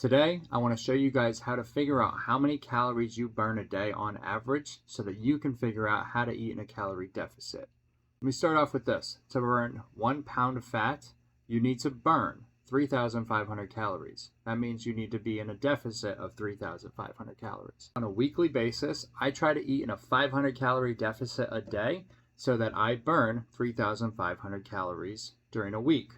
Today, I want to show you guys how to figure out how many calories you burn a day on average so that you can figure out how to eat in a calorie deficit. Let me start off with this. To burn 1 pound of fat, you need to burn 3,500 calories. That means you need to be in a deficit of 3,500 calories. On a weekly basis, I try to eat in a 500 calorie deficit a day so that I burn 3,500 calories during a week.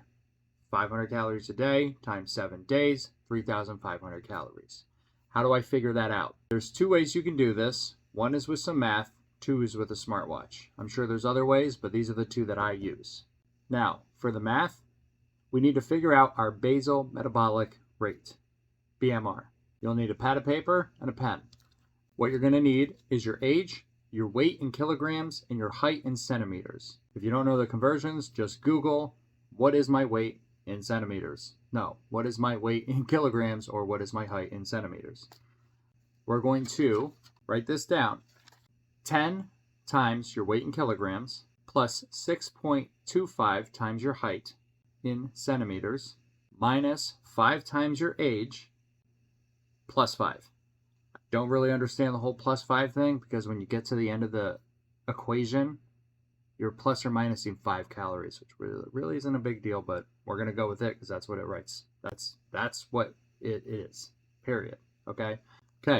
500 calories a day times 7 days, 3,500 calories. How do I figure that out? There's two ways you can do this. One is with some math, two is with a smartwatch. I'm sure there's other ways, but these are the two that I use. Now, for the math, we need to figure out our basal metabolic rate, BMR. You'll need a pad of paper and a pen. What you're going to need is your age, your weight in kilograms, and your height in centimeters. If you don't know the conversions, just Google, what is my weight in centimeters? No, what is my weight in kilograms, or what is my height in centimeters? We're going to write this down. 10 times your weight in kilograms plus 6.25 times your height in centimeters minus 5 times your age plus 5. I don't really understand the whole plus 5 thing because when you get to the end of the equation, you're plus or minusing 5 calories, which really isn't a big deal, but we're going to go with it because that's what it writes. That's what it is, period. Okay,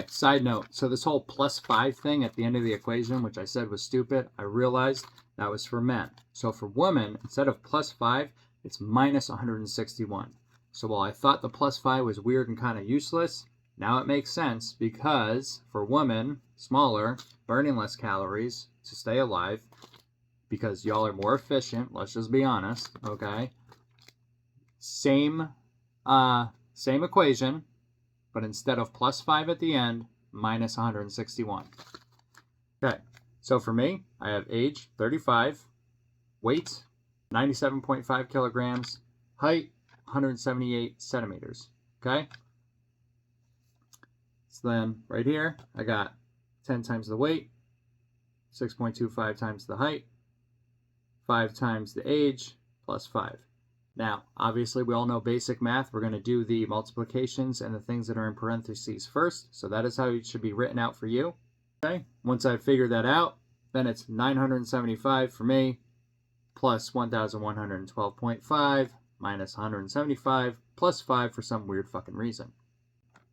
side note. So this whole plus 5 thing at the end of the equation, which I said was stupid, I realized that was for men. So for women, instead of plus 5, it's minus 161. So while I thought the plus 5 was weird and kind of useless, now it makes sense because for women, smaller, burning less calories to stay alive, because y'all are more efficient, let's just be honest, okay? Same equation, but instead of plus 5 at the end, minus 161. Okay, so for me, I have age 35, weight 97.5 kilograms, height 178 centimeters, okay? So then right here, I got 10 times the weight, 6.25 times the height, 5 times the age, plus 5. Now, obviously, we all know basic math. We're going to do the multiplications and the things that are in parentheses first. So that is how it should be written out for you. Okay. Once I've figured that out, then it's 975 for me, plus 1,112.5, minus 175, plus 5 for some weird fucking reason.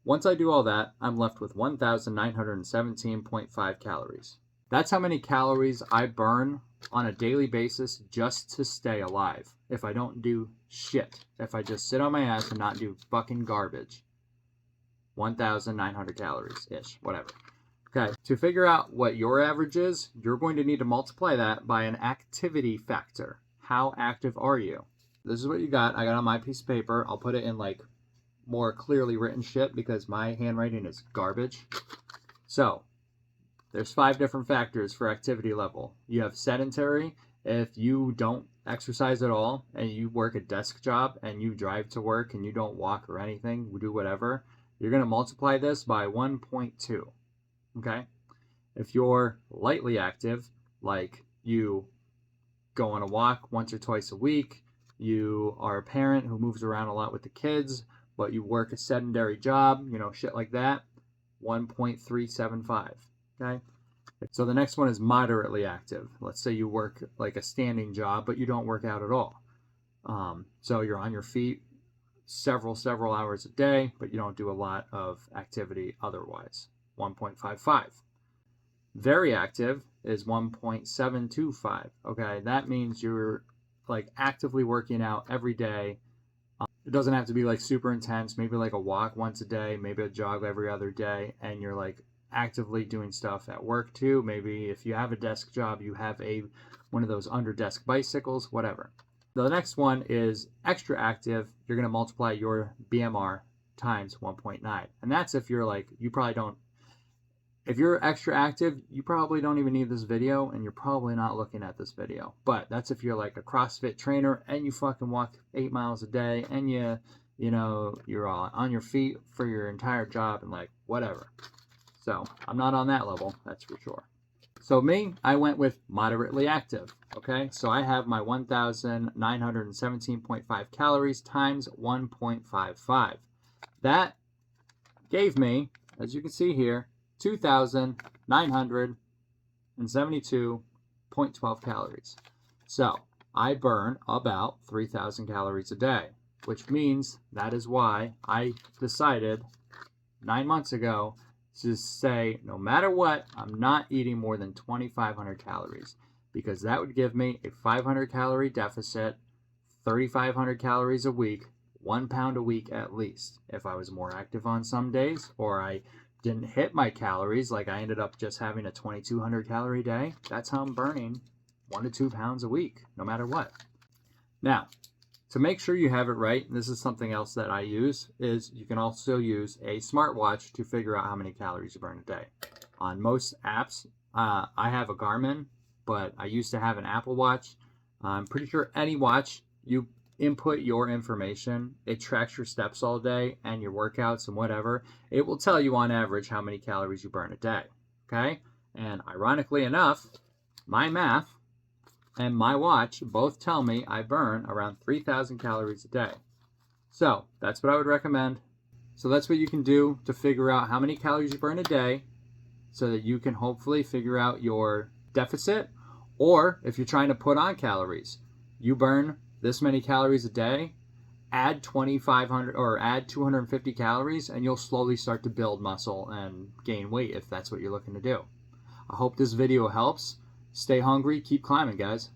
Once I do all that, I'm left with 1,917.5 calories. That's how many calories I burn on a daily basis just to stay alive. If I don't do shit, if I just sit on my ass and not do fucking garbage. 1,900 calories-ish, whatever. Okay, to figure out what your average is, you're going to need to multiply that by an activity factor. How active are you? This is what you got. I got on my piece of paper. I'll put it in like more clearly written shit because my handwriting is garbage. So, there's 5 different factors for activity level. You have sedentary. If you don't exercise at all and you work a desk job and you drive to work and you don't walk or anything, do whatever, you're going to multiply this by 1.2. Okay? If you're lightly active, like you go on a walk once or twice a week, you are a parent who moves around a lot with the kids, but you work a sedentary job, shit like that, 1.375. Okay, so the next one is moderately active. Let's say you work like a standing job, but you don't work out at all. So you're on your feet several hours a day, but you don't do a lot of activity otherwise. 1.55. Very active is 1.725. Okay, that means you're like actively working out every day. It doesn't have to be like super intense. Maybe like a walk once a day, maybe a jog every other day, and you're like actively doing stuff at work too. Maybe if you have a desk job, you have one of those under desk bicycles, whatever. The next one is extra active. You're going to multiply your BMR times 1.9. And that's if you're like, if you're extra active, you probably don't even need this video and you're probably not looking at this video. But that's if you're like a CrossFit trainer and you fucking walk 8 miles a day and you're all on your feet for your entire job and like whatever. So I'm not on that level, that's for sure. So me, I went with moderately active, okay? So I have my 1,917.5 calories times 1.55. That gave me, as you can see here, 2,972.12 calories. So I burn about 3,000 calories a day, which means that is why I decided 9 months ago to say, no matter what, I'm not eating more than 2,500 calories, because that would give me a 500 calorie deficit, 3,500 calories a week, 1 pound a week at least. If I was more active on some days, or I didn't hit my calories, like I ended up just having a 2,200 calorie day, that's how I'm burning 1 to 2 pounds a week, no matter what. Now, to make sure you have it right, and this is something else that I use, is you can also use a smartwatch to figure out how many calories you burn a day. On most apps, I have a Garmin, but I used to have an Apple Watch. I'm pretty sure any watch, you input your information, it tracks your steps all day and your workouts and whatever. It will tell you on average how many calories you burn a day, okay? And ironically enough, my math and my watch both tell me I burn around 3,000 calories a day. So that's what I would recommend. So that's what you can do to figure out how many calories you burn a day, so that you can hopefully figure out your deficit. Or if you're trying to put on calories, you burn this many calories a day, add 2,500 or add 250 calories, and you'll slowly start to build muscle and gain weight if that's what you're looking to do. I hope this video helps. Stay hungry, keep climbing, guys.